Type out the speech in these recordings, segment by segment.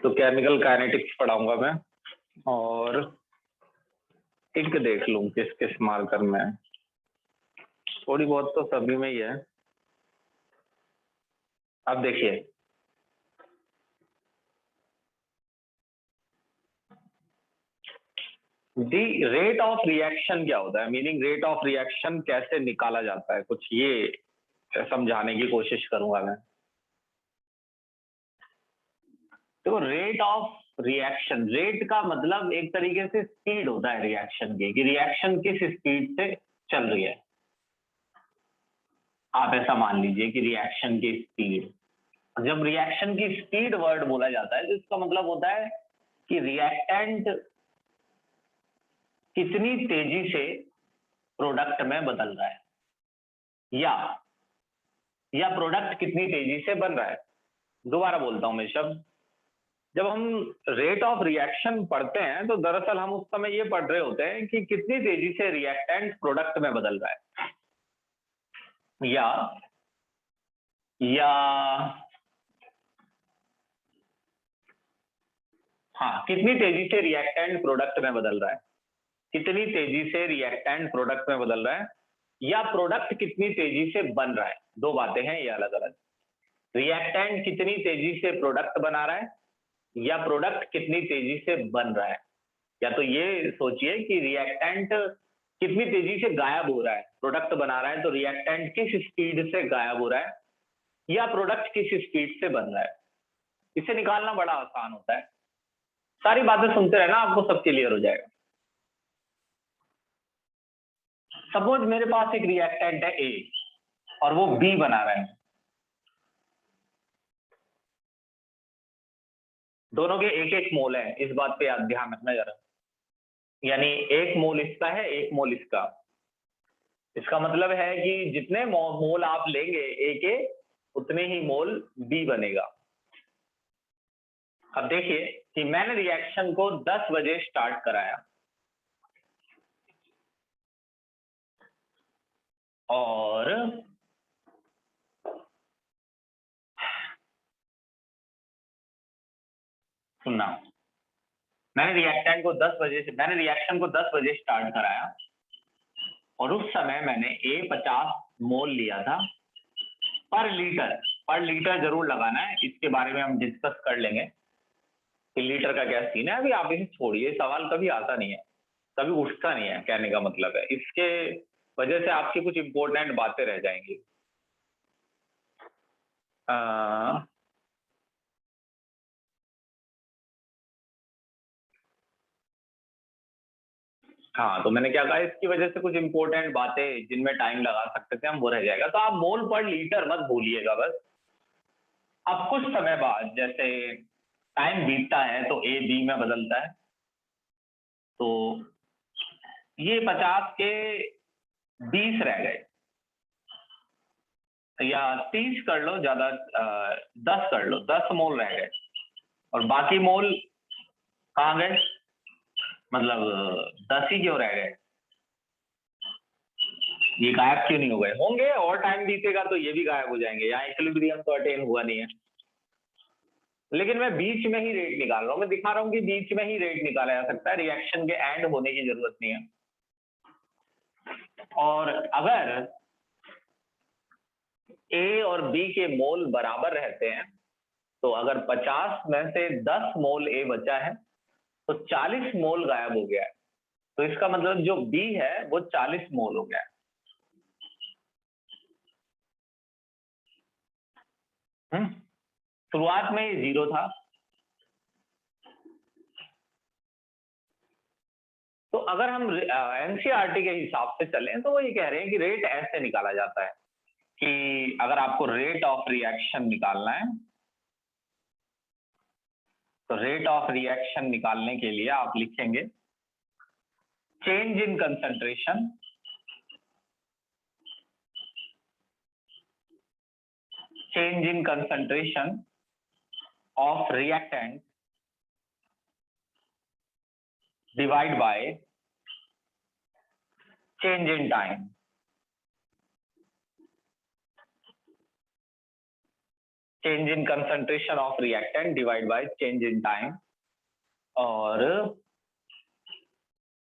तो chemical kinetics पढ़ाऊंगा मैं, और एक देख लूं किस किस मार्कर में है। थोड़ी बहुत तो सभी में ही है। अब देखिए, दी रेट ऑफ रिएक्शन क्या होता है, मीनिंग रेट ऑफ रिएक्शन कैसे निकाला जाता है, कुछ ये समझाने की कोशिश करूंगा मैं। तो रेट ऑफ रिएक्शन, रेट का मतलब एक तरीके से स्पीड होता है रिएक्शन की, कि रिएक्शन किस स्पीड से चल रही है। आप ऐसा मान लीजिए कि रिएक्शन की स्पीड, जब रिएक्शन की स्पीड वर्ड बोला जाता है तो इसका मतलब होता है कि रिएक्टेंट कितनी तेजी से प्रोडक्ट में बदल रहा है, या प्रोडक्ट कितनी तेजी से बन रहा है। दोबारा बोलता हूं मैं शब्द, जब हम रेट ऑफ रिएक्शन पढ़ते हैं तो दरअसल हम उस समय ये पढ़ रहे होते हैं कि कितनी तेजी से रिएक्टेंट प्रोडक्ट में बदल रहा है, या हाँ, कितनी तेजी से रिएक्टेंट प्रोडक्ट में बदल रहा है, कितनी तेजी से रिएक्टेंट प्रोडक्ट में बदल रहा है, या प्रोडक्ट कितनी तेजी से बन रहा है। दो बातें हैं ये अलग अलग। रिएक्टेंट कितनी तेजी से प्रोडक्ट बना रहा है, या प्रोडक्ट कितनी तेजी से बन रहा है। या तो ये सोचिए कि रिएक्टेंट कितनी तेजी से गायब हो रहा है, प्रोडक्ट बना रहा है तो रिएक्टेंट किस स्पीड से गायब हो रहा है, या प्रोडक्ट किस स्पीड से बन रहा है। इसे निकालना बड़ा आसान होता है। सारी बातें सुनते रहना, आपको सब क्लियर हो जाएगा। सपोज मेरे पास एक रिएक्टेंट है ए और वो बी बना रहा है, दोनों के एक एक मोल है, इस बात पे ध्यान रखना जरा। यानी एक मोल इसका है, एक मोल इसका। इसका मतलब है कि जितने मोल आप लेंगे ए के, उतने ही मोल बी बनेगा। अब देखिए कि मैंने रिएक्शन को 10 बजे स्टार्ट कराया और सुनना, मैंने रिएक्शन को 10 बजे स्टार्ट कराया और उस समय मैंने ए 50 मोल लिया था पर लीटर जरूर लगाना है, इसके बारे में हम डिस्कस कर लेंगे कि लीटर का क्या सीन है। अभी आप इसे छोड़िए, सवाल कभी आता नहीं है, कभी उठता नहीं है, कहने का मतलब है। इसके वजह से आपकी कुछ इंपॉर्टेंट बातें रह जाएंगी। हाँ, तो मैंने क्या कहा, इसकी वजह से कुछ इंपॉर्टेंट बातें जिनमें टाइम लगा सकते थे हम, वो रह जाएगा। तो आप मोल पर लीटर मत भूलिएगा बस। अब कुछ समय बाद जैसे टाइम बीतता है तो ए बी में बदलता है, तो ये 50 के 20 रह गए, या 30 कर लो, ज्यादा 10 कर लो, 10 मोल रह गए और बाकी मोल कहाँ गए, मतलब 10 ही क्यों रह गए, ये गायब क्यों नहीं हो गए होंगे। और टाइम बीतेगा तो ये भी गायब हो जाएंगे, यहाँ इक्विलिब्रियम तो अटेन हुआ नहीं है। लेकिन मैं बीच में ही रेट निकाल रहा हूँ, मैं दिखा रहा हूँ कि बीच में ही रेट निकाला जा सकता है, रिएक्शन के एंड होने की जरूरत नहीं है। और अगर ए और बी के मोल बराबर रहते हैं, तो अगर 50 में से 10 मोल ए बचा है तो 40 मोल गायब हो गया है। तो इसका मतलब जो बी है वो 40 मोल हो गया है। शुरुआत में ये 0 था, तो अगर हम एनसीईआरटी के हिसाब से चलें तो वो ये कह रहे हैं कि रेट ऐसे निकाला जाता है कि अगर आपको रेट ऑफ रिएक्शन निकालना है तो रेट ऑफ रिएक्शन निकालने के लिए आप लिखेंगे change in concentration of reactant divide by change in time. Change in concentration of reactant divide by change in time, और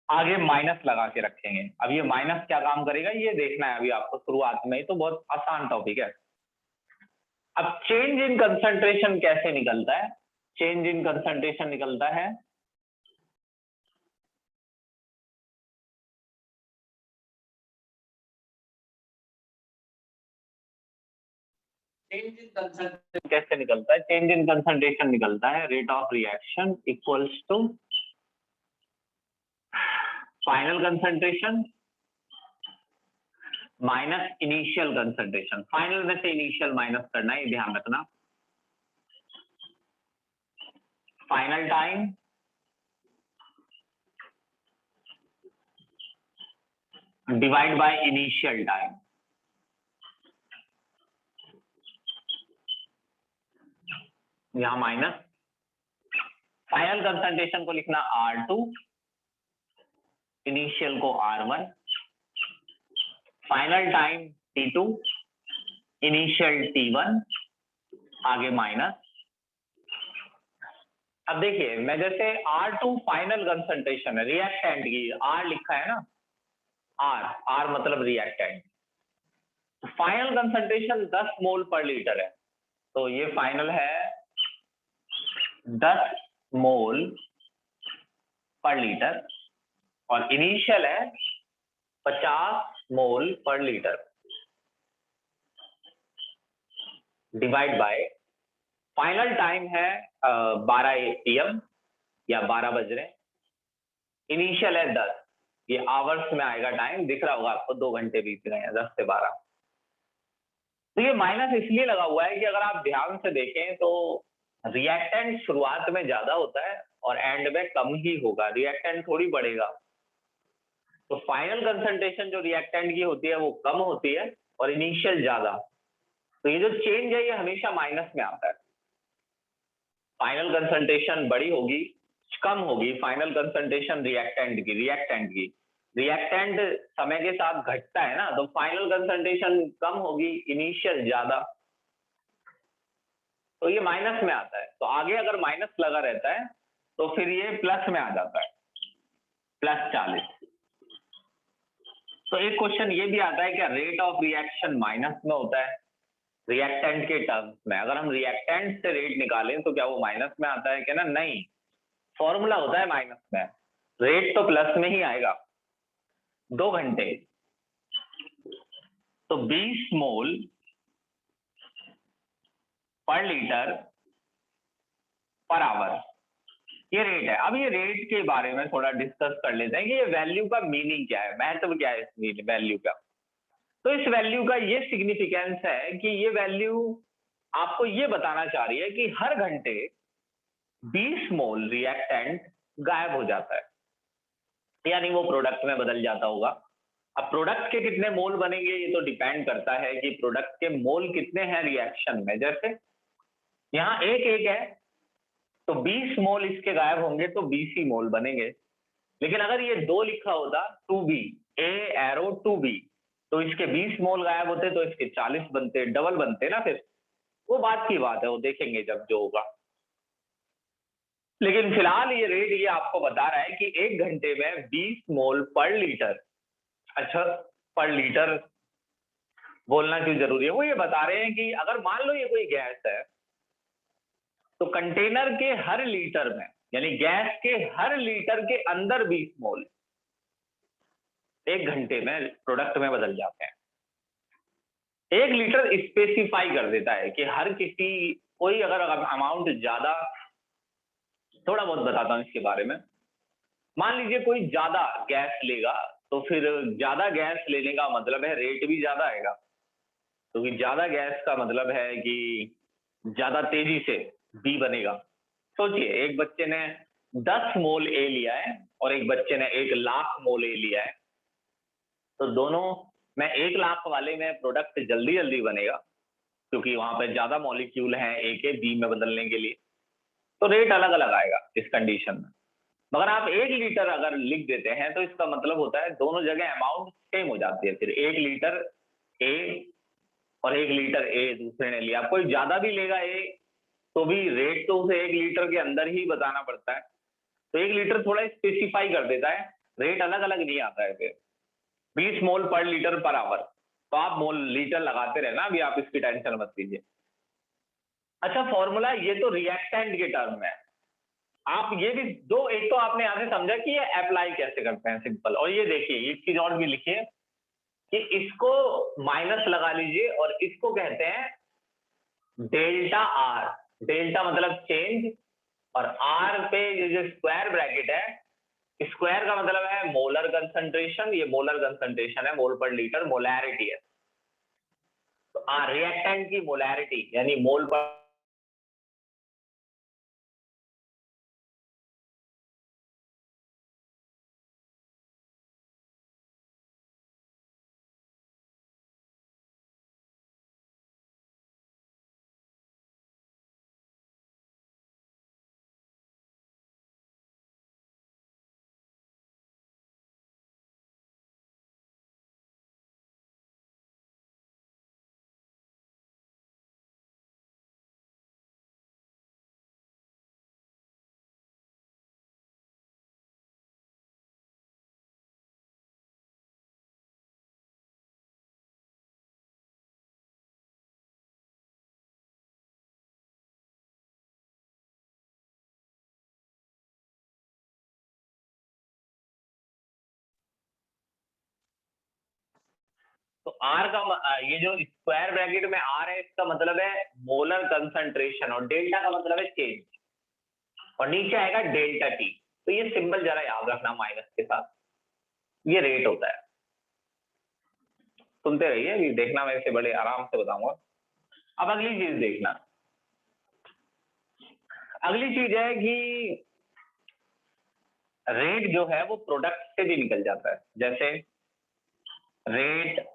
आगे माइनस लगा के रखेंगे। अब ये माइनस क्या काम करेगा ये देखना है अभी आपको शुरुआत में ही, तो बहुत आसान टॉपिक है। अब चेंज इन कंसंट्रेशन कैसे निकलता है? चेंज इन कंसंट्रेशन निकलता है चेंज इन कंसंट्रेशन कैसे निकलता है? चेंज इन कंसंट्रेशन निकलता है rate of reaction equals to final concentration minus initial concentration. Final में से इनिशियल माइनस करना है, ध्यान रखना। Final time divide by initial time. यहां माइनस, फाइनल कंसंट्रेशन को लिखना R2, इनिशियल को R1, final time T2, initial T1, आगे माइनस। अब देखिए मैं जैसे R2 फाइनल कंसंट्रेशन है रिएक्टेंट की, R लिखा है ना, R मतलब रिएक्टेंट। फाइनल कंसंट्रेशन 10 मोल पर लीटर है, तो ये फाइनल है 10 मोल पर लीटर, और इनिशियल है 50 मोल per litre, divide by final time है 12 PM या 12 बज रहे, इनिशियल है 10, ये आवर्स में आएगा टाइम, दिख रहा होगा आपको 2 घंटे बीत गए हैं 10 से 12। तो ये माइनस इसलिए लगा हुआ है कि अगर आप ध्यान से देखें तो रिएक्टेंट शुरुआत में ज्यादा होता है और एंड में कम ही होगा, रिएक्टेंट थोड़ी बढ़ेगा। तो फाइनल कंसंट्रेशन जो रिएक्टेंट की होती है वो कम होती है और इनिशियल ज्यादा, तो ये जो चेंज है ये हमेशा माइनस में आता है। फाइनल कंसंट्रेशन बड़ी होगी, कम होगी फाइनल कंसंट्रेशन रिएक्टेंट की। रिएक्टेंट समय के साथ घटता है ना, तो फाइनल कंसंट्रेशन कम होगी, इनिशियल ज्यादा, तो ये माइनस में आता है। तो आगे अगर माइनस लगा रहता है तो फिर ये प्लस में आ जाता है, +40। तो एक क्वेश्चन ये भी आता है क्या रेट ऑफ रिएक्शन माइनस में होता है रिएक्टेंट के टर्म्स में? अगर हम रिएक्टेंट से रेट निकालें तो क्या वो माइनस में आता है क्या? ना, नहीं, फॉर्मूला होता है माइनस में, रेट तो प्लस में ही आएगा। 2 घंटे तो 20 मोल पर लीटर पर आवर, ये रेट है। अब ये रेट के बारे में थोड़ा डिस्कस कर लेते हैं कि ये वैल्यू का मीनिंग क्या है, महत्व क्या है इस वैल्यू का। तो इस वैल्यू का ये सिग्निफिकेंस है कि ये वैल्यू आपको ये बताना चाह रही है कि हर घंटे 20 मोल रिएक्टेंट गायब हो जाता है, यानी वो प्रोडक्ट में बदल जाता होगा। अब प्रोडक्ट के कितने मोल बनेंगे ये तो डिपेंड करता है कि प्रोडक्ट के मोल कितने हैं रिएक्शन में। जैसे यहाँ एक है तो 20 मोल इसके गायब होंगे तो 20 ही मोल बनेंगे। लेकिन अगर ये 2 लिखा होता 2B, A एरो 2B, तो इसके 20 मोल गायब होते तो इसके 40 बनते, डबल बनते ना। फिर वो बात की बात है, वो देखेंगे जब जो होगा। लेकिन फिलहाल ये रेट ये आपको बता रहा है कि 1 घंटे में 20 मोल पर लीटर। अच्छा, पर लीटर बोलना क्यों जरूरी है? वो ये बता रहे हैं कि अगर मान लो ये कोई गैस है तो कंटेनर के हर लीटर में, यानी गैस के हर लीटर के अंदर 20 मोल 1 घंटे में प्रोडक्ट में बदल जाते हैं। 1 लीटर स्पेसिफाई कर देता है कि हर किसी कोई अगर अमाउंट ज्यादा, थोड़ा बहुत बताता हूं इसके बारे में। मान लीजिए कोई ज्यादा गैस लेगा तो फिर ज्यादा गैस लेने का मतलब है रेट भी ज्यादा आएगा, क्योंकि तो ज्यादा गैस का मतलब है कि ज्यादा तेजी से बी बनेगा। सोचिए एक बच्चे ने 10 मोल ए लिया है और एक बच्चे ने 1 लाख मोल ए लिया है, तो दोनों में 1 लाख वाले में प्रोडक्ट जल्दी जल्दी बनेगा क्योंकि वहां पे ज्यादा मॉलिक्यूल हैं ए के बी में बदलने के लिए, तो रेट अलग अलग आएगा इस कंडीशन में। मगर आप 1 लीटर अगर लिख देते हैं तो इसका मतलब होता है दोनों जगह अमाउंट सेम हो जाती है। फिर 1 लीटर ए और 1 लीटर ए दूसरे ने लिया, कोई ज्यादा भी लेगा ए तो भी रेट तो उसे 1 लीटर के अंदर ही बताना पड़ता है, तो 1 लीटर थोड़ा स्पेसिफाई कर देता है, रेट अलग अलग नहीं आता है फिर। 20 मोल पर लीटर पर आवर, तो आप मोल लीटर लगाते रहना, अभी आप इसकी टेंशन मत लीजिए। अच्छा फॉर्मूला ये तो रिएक्टेंट के टर्म में, आप ये भी दो, एक तो आपने यहां से समझा कि ये अप्लाई कैसे करते हैं सिंपल, और ये देखिए एक चीज और भी लिखिए कि इसको माइनस लगा लीजिए और इसको कहते हैं डेल्टा आर। डेल्टा मतलब चेंज, और आर पे ये जो स्क्वायर ब्रैकेट है, स्क्वायर का मतलब है मोलर कंसंट्रेशन, ये मोलर कंसंट्रेशन है, मोल पर लीटर मोलैरिटी है। तो रिएक्टेंट की मोलैरिटी यानी मोल पर तो आर का ये जो स्क्वायर ब्रैकेट में आर है इसका मतलब है मोलर कंसंट्रेशन, और डेल्टा का मतलब है चेंज, और नीचे आएगा डेल्टा टी। तो ये सिंबल जरा याद रखना माइनस के साथ, ये रेट होता है। सुनते रहिए, अभी देखना मैं इसे बड़े आराम से बताऊंगा। अब अगली चीज देखना, अगली चीज है कि रेट जो है वो प्रोडक्ट से भी निकल जाता है, जैसे rate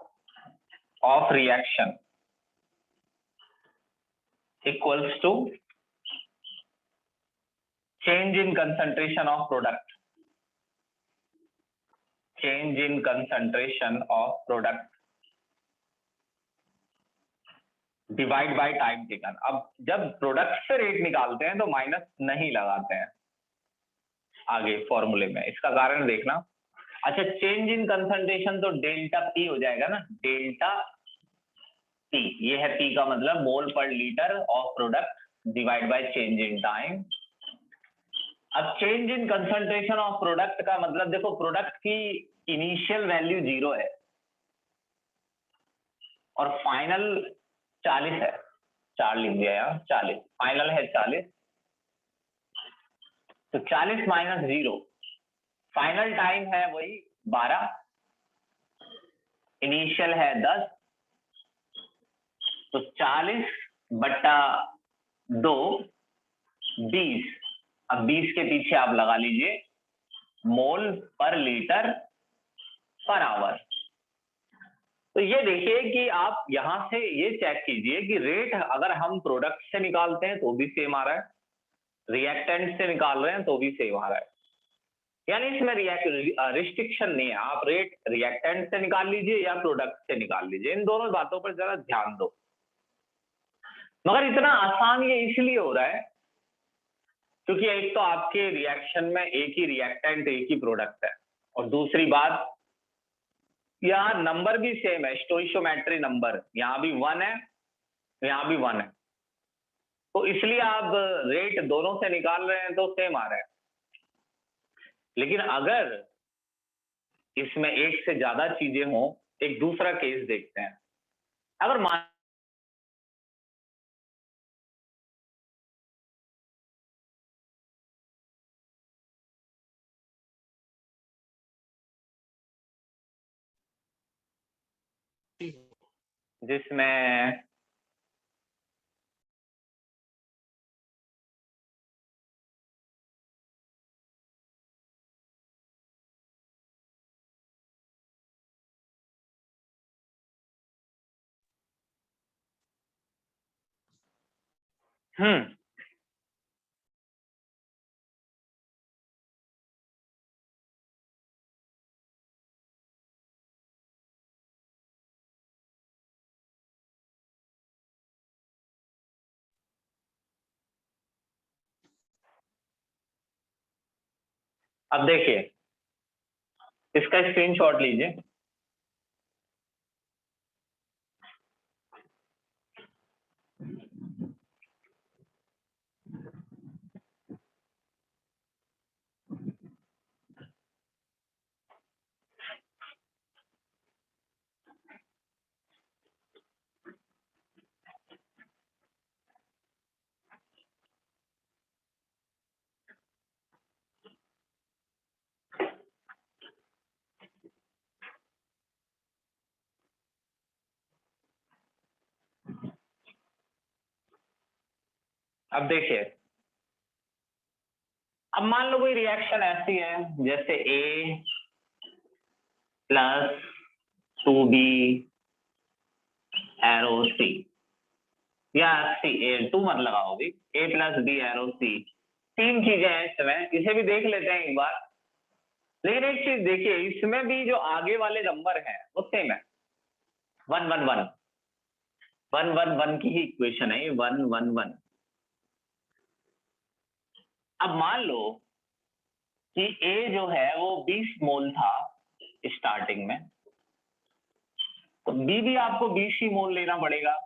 of reaction equals to change in concentration of product, change in concentration of product divide by time taken. अब जब प्रोडक्ट से रेट निकालते हैं तो माइनस नहीं लगाते हैं आगे फॉर्मूले में, इसका कारण देखना। अच्छा चेंज इन कंसंट्रेशन तो डेल्टा पी हो जाएगा ना, डेल्टा पी, ये है पी का मतलब mole per litre of product divide by change in time. अब change in concentration of product का मतलब देखो, प्रोडक्ट की इनिशियल वैल्यू 0 है और फाइनल 40 है, 4 लिख दिया यार, 40 फाइनल है 40, तो 40 माइनस 0, फाइनल टाइम है वही 12, इनिशियल है 10, तो 40/2 20। अब 20 के पीछे आप लगा लीजिए मोल पर लीटर पर आवर। तो ये देखिए कि आप यहां से ये चेक कीजिए कि रेट अगर हम प्रोडक्ट से निकालते हैं तो भी सेम आ रहा है, रिएक्टेंट से निकाल रहे हैं तो भी सेम आ रहा है, यानी इसमें रिस्ट्रिक्शन नहीं है, आप रेट रिएक्टेंट से निकाल लीजिए या प्रोडक्ट से निकाल लीजिए, इन दोनों बातों पर जरा ध्यान दो। मगर इतना आसान ये इसलिए हो रहा है क्योंकि एक तो आपके रिएक्शन में एक ही रिएक्टेंट एक ही प्रोडक्ट है, और दूसरी बात यहाँ नंबर भी सेम है, स्टोइशियोमेट्री नंबर यहाँ भी 1 है, यहाँ भी 1 है, तो इसलिए आप रेट दोनों से निकाल रहे हैं तो सेम आ रहा है। लेकिन अगर इसमें एक से ज्यादा चीजें हों, एक दूसरा केस देखते हैं। अगर मान जिसमें हम्म अब देखिए, इसका स्क्रीनशॉट लीजिए। अब देखिए, अब मान लो कोई रिएक्शन ऐसी है जैसे A plus 2B arrow C, या टू मत लगाओ भी, A plus B arrow C, तीन चीजें हैं इसमें, इसे भी देख लेते हैं एक बार। लेकिन एक चीज देखिए, इसमें भी जो आगे वाले नंबर हैं वो सेम है, 1 1 1 1 1 1 की ही इक्वेशन है, 1 1 1। अब मान लो कि A जो है वो 20 मोल था स्टार्टिंग में, तो B भी आपको 20 ही मोल लेना पड़ेगा,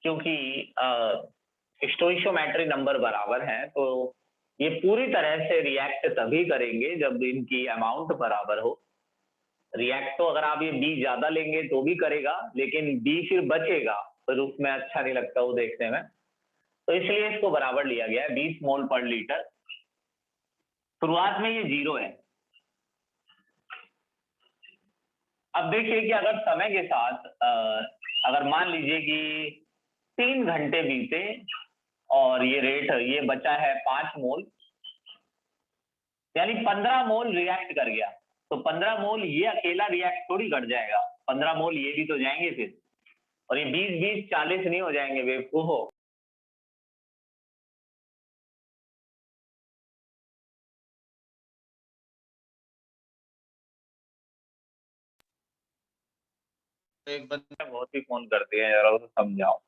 क्योंकि स्टोइशियोमेट्रिक नंबर बराबर हैं, तो ये पूरी तरह से रिएक्ट तभी करेंगे जब इनकी अमाउंट बराबर हो। रिएक्ट तो अगर आप ये B ज्यादा लेंगे तो भी करेगा, लेकिन B फिर बचेगा, फिर उसमें अच्छा नहीं लगता वो देखने में, तो इसलिए इसको बराबर लिया गया है 20 मोल पर लीटर। शुरुआत में ये 0 है। अब देखिए कि अगर समय के साथ अगर मान लीजिए कि 3 घंटे बीते और ये रेट ये बचा है 5 मोल, यानी 15 मोल रिएक्ट कर गया, तो 15 मोल ये अकेला रिएक्ट थोड़ी कर जाएगा, 15 मोल ये भी तो जाएंगे फिर, और ये 20 20 40 नहीं हो जाएंगे बेवकूफ हो। तो एक बंदा बहुत ही फोन करती है, जरा उसे समझाओ।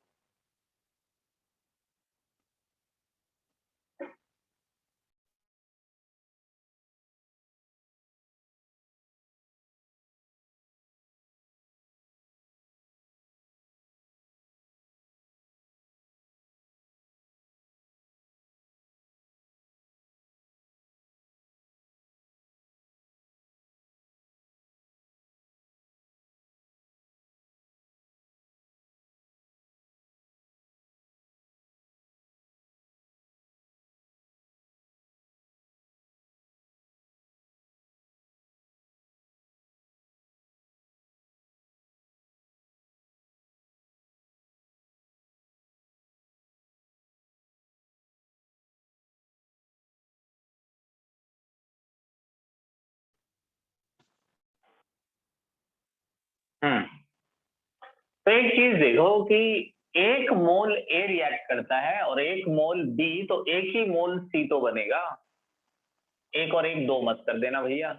तो एक चीज देखो कि एक मोल ए रिएक्ट करता है और एक मोल बी, तो एक ही मोल सी तो बनेगा, एक और एक दो मत कर देना भैया।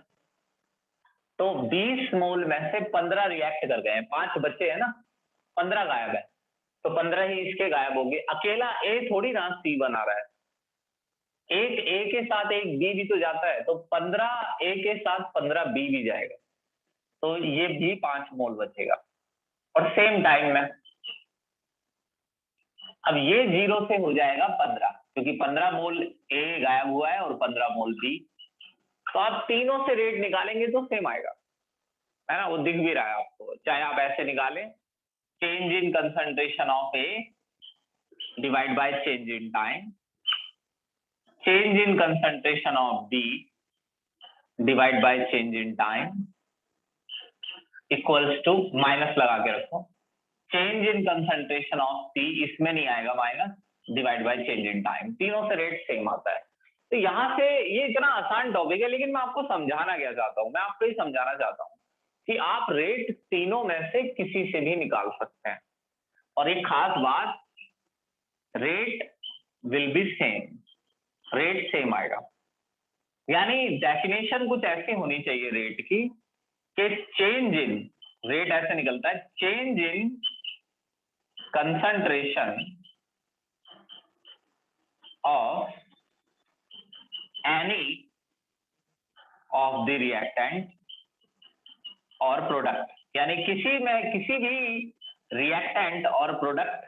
तो 20 मोल में से 15 रिएक्ट कर गए हैं, 5 बच्चे हैं ना, 15 गायब है, तो 15 ही इसके गायब हो गए। अकेला ए थोड़ी ना सी बना रहा है, एक ए के साथ एक बी भी तो जाता है, तो 15 ए के साथ 15 बी भी जाएगा, तो ये भी 5 मोल बचेगा। और सेम टाइम में अब ये 0 से हो जाएगा 15, क्योंकि 15 मोल ए गायब हुआ है और 15 मोल बी, तो आप तीनों से रेट निकालेंगे तो सेम आएगा, है ना, वो दिख भी रहा है आपको, चाहे आप ऐसे निकालें, change in concentration of A divide by change in time, change in concentration of B divide by change in time equals to, minus लगा के रखो, change in concentration of C, इसमें नहीं आएगा minus, divide by change in time, तीनों से rate same आता है। तो यहाँ से ये इतना आसान टॉपिक है, लेकिन मैं आपको समझाना क्या चाहता हूँ, मैं आपको ये समझाना चाहता हूँ कि आप रेट तीनों में से किसी से भी निकाल सकते हैं, और एक खास बात, rate will be same, rate same आएगा। यानी डेफिनेशन कुछ ऐसी होनी चाहिए रेट की कि चेंज इन, रेट ऐसे निकलता है, change in concentration of any of the reactant और प्रोडक्ट, यानी किसी भी रिएक्टेंट और प्रोडक्ट,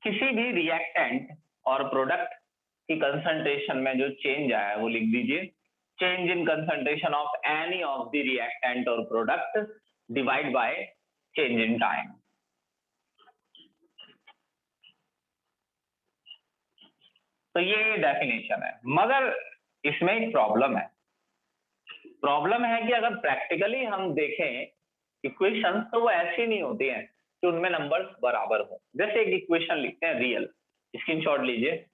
किसी भी रिएक्टेंट और प्रोडक्ट की कंसंट्रेशन में जो चेंज आया है वो लिख दीजिए, change in concentration of any of the reactant और product divide by change in time. तो ये डेफिनेशन है, मगर इसमें एक प्रॉब्लम है। प्रॉब्लम है कि अगर प्रैक्टिकली हम देखें इक्वेशंस, तो वो ऐसी नहीं होती हैं कि उनमें नंबर्स बराबर हो। जैसे एक इक्वेशन लिखते हैं रियल, स्क्रीनशॉट लीजिए।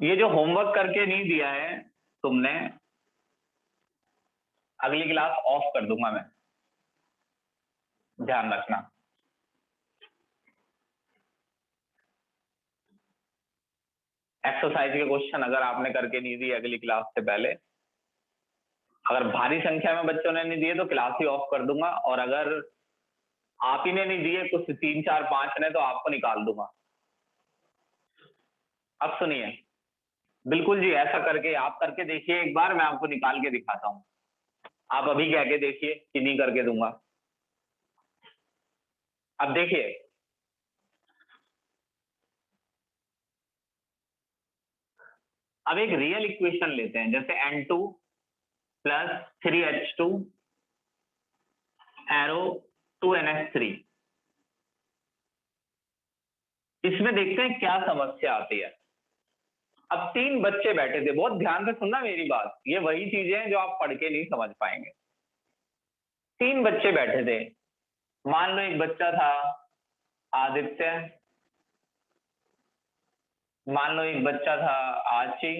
ये जो होमवर्क करके नहीं दिया है तुमने, अगली क्लास ऑफ कर दूंगा मैं, ध्यान रखना। एक्सरसाइज के क्वेश्चन अगर आपने करके नहीं दिए अगली क्लास से पहले, अगर भारी संख्या में बच्चों ने नहीं दिए तो क्लास ही ऑफ कर दूंगा, और अगर आप ही ने नहीं दिए कुछ 3 4 5 ने, तो आपको निकाल दूंगा। अब सुनिए, बिल्कुल जी ऐसा करके आप करके देखिए एक बार, मैं आपको निकाल के दिखाता हूं। आप अभी कह के देखिए कि नहीं करके दूंगा। अब देखिए, अब एक रियल इक्वेशन लेते हैं, जैसे N2 plus 3H2 arrow 2NH3। इसमें देखते हैं क्या समस्या आती है। अब 3 बच्चे बैठे थे, बहुत ध्यान से सुनना मेरी बात, ये वही चीजें हैं जो आप पढ़ के नहीं समझ पाएंगे। 3 बच्चे बैठे थे, मान लो एक बच्चा था आदित्य, मान लो एक बच्चा था आची,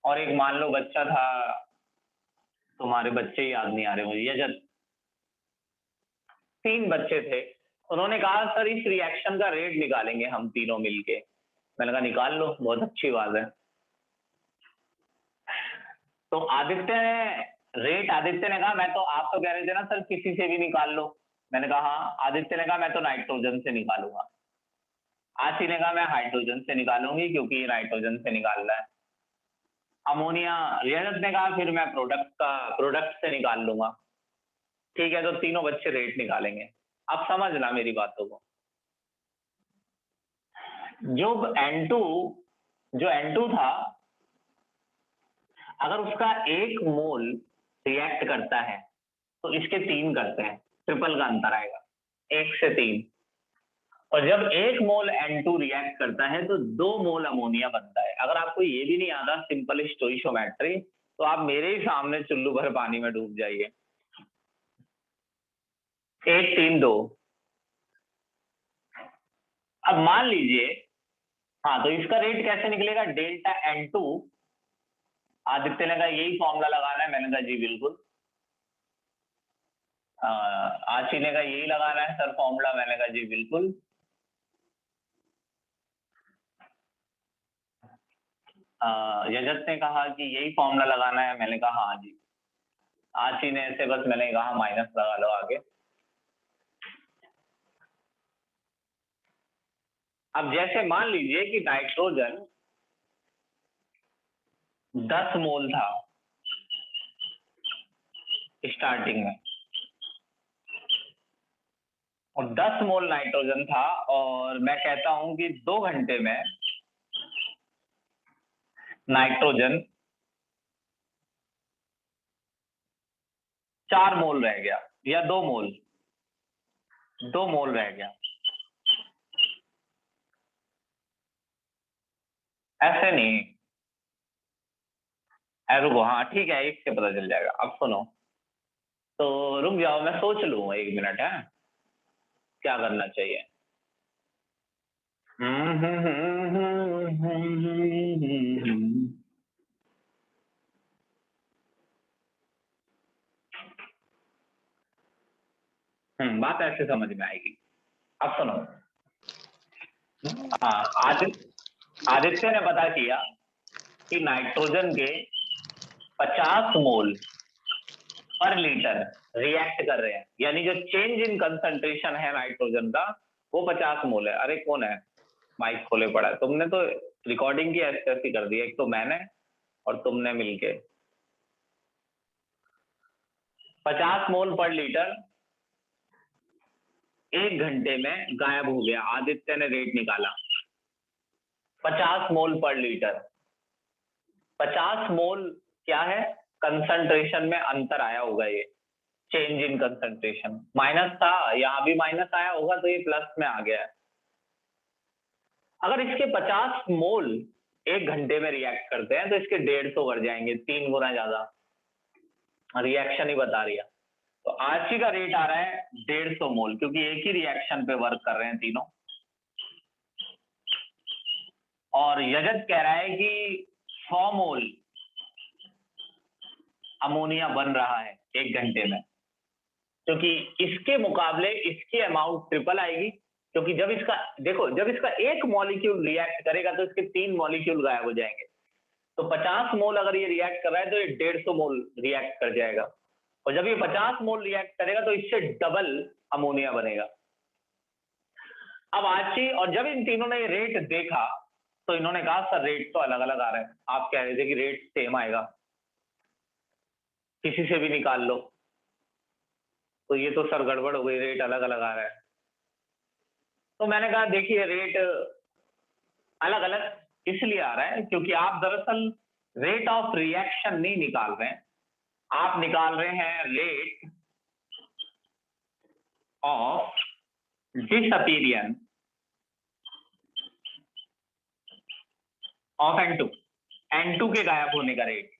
और एक मान लो बच्चा था, तुम्हारे बच्चे ही याद नहीं आ रहे मुझे, यजत। 3 बच्चे थे, उन्होंने कहा सर इस रिएक्शन का रेट निकालेंगे हम तीनों मिलके। मैंने कहा निकाल लो, बहुत अच्छी बात है। तो आदित्य ने कहा, मैं तो, आप तो कह रहे थे ना सर किसी से भी निकाल लो। मैंने कहा हाँ। आदित्य ने कहा मैं तो नाइट्रोजन से निकालूंगा। आशी ने कहा मैं हाइड्रोजन से निकालूंगी क्योंकि ये नाइट्रोजन से निकाल रहा है। अमोनिया, रियाजत ने कहा फिर मैं प्रोडक्ट से निकाल लूंगा। ठीक है, तो तीनों बच्चे रेट निकालेंगे। अब समझना मेरी बातों को। जो N2 था, अगर उसका 1 मोल रिएक्ट करता है तो इसके 3 करते हैं, ट्रिपल का अंतर आएगा, 1 से 3। और जब 1 मोल N2 रिएक्ट करता है तो 2 मोल अमोनिया बनता है। अगर आपको ये भी नहीं आता सिंपल स्टोइशियोमेट्री, तो आप मेरे ही सामने चुल्लू भर पानी में डूब जाइए। 1 3 2। अब मान लीजिए, हाँ, तो इसका रेट कैसे निकलेगा, डेल्टा N2। आदित्य ने कहा यही फॉर्मूला लगाना है, मैंने कहा जी बिल्कुल। आशी ने कहा यही लगाना है सर फॉर्मूला, मैंने कहा जी बिल्कुल। यजत ने कहा कि यही फॉर्मूला लगाना है, मैंने कहा हाँ जी। आशी ने ऐसे बस मैंने कहा माइनस लगा लो आगे। अब जैसे मान लीजिए कि नाइट्रोजन 10 मोल था स्टार्टिंग में, और 10 मोल नाइट्रोजन था, और मैं कहता हूं कि 2 घंटे में नाइट्रोजन 4 मोल रह गया, या 2 मोल, 2 मोल रह गया। ऐसे नहीं, रुको, हाँ ठीक है, 1 से पता चल जाएगा। अब सुनो, तो रुक जाओ, मैं सोच लूँ 1 मिनट है, क्या करना चाहिए। बात ऐसे समझ में आएगी। अब सुनो, हाँ, आदित्य ने पता किया कि नाइट्रोजन के 50 मोल पर लीटर रिएक्ट कर रहे हैं, यानी जो चेंज इन कंसंट्रेशन है नाइट्रोजन का वो 50 मोल है। अरे कौन है माइक खोले पड़ा है? तुमने तो रिकॉर्डिंग की ऐसी कर दी, एक तो मैंने और तुमने मिलके। 50 मोल पर लीटर 1 घंटे में गायब हो गया। आदित्य ने रेट निकाला 50 मोल पर लीटर। 50 मोल क्या है? कंसंट्रेशन में अंतर आया होगा, ये चेंज इन कंसंट्रेशन। माइनस था, यहां भी माइनस आया होगा तो ये प्लस में आ गया है। अगर इसके 50 मोल 1 घंटे में रिएक्ट करते हैं तो इसके 150 बढ़ जाएंगे, 3 गुना ज्यादा। रिएक्शन ही बता रही है। तो आरसी का रेट आ रहा है 150 मोल, क्योंकि एक ही रिएक्शन पे वर्क कर रहे हैं तीनों। और यजत कह रहा है कि 100 मोल अमोनिया बन रहा है 1 घंटे में, क्योंकि इसके मुकाबले इसकी अमाउंट ट्रिपल आएगी। क्योंकि जब इसका देखो, जब इसका एक मॉलिक्यूल रिएक्ट करेगा तो इसके 3 मॉलिक्यूल गायब हो जाएंगे। तो 50 मोल अगर ये रिएक्ट कर रहा है तो ये 150 मोल रिएक्ट कर जाएगा, और जब ये 50 मोल रिएक्ट करेगा तो इससे डबल अमोनिया बनेगा। अब आची और जब इन तीनों ने ये रेट देखा तो इन्होंने कहा सर रेट तो अलग अलग आ रहा है। आप कह रहे थे कि रेट सेम आएगा, किसी से भी निकाल लो। तो ये तो सर गड़बड़ हो गई, रेट अलग अलग आ रहा है। तो मैंने कहा देखिए रेट अलग अलग इसलिए आ रहा है क्योंकि आप दरअसल रेट ऑफ रिएक्शन नहीं निकाल रहे हैं, आप निकाल रहे हैं rate of disappearance of N2 के गायब होने का rate,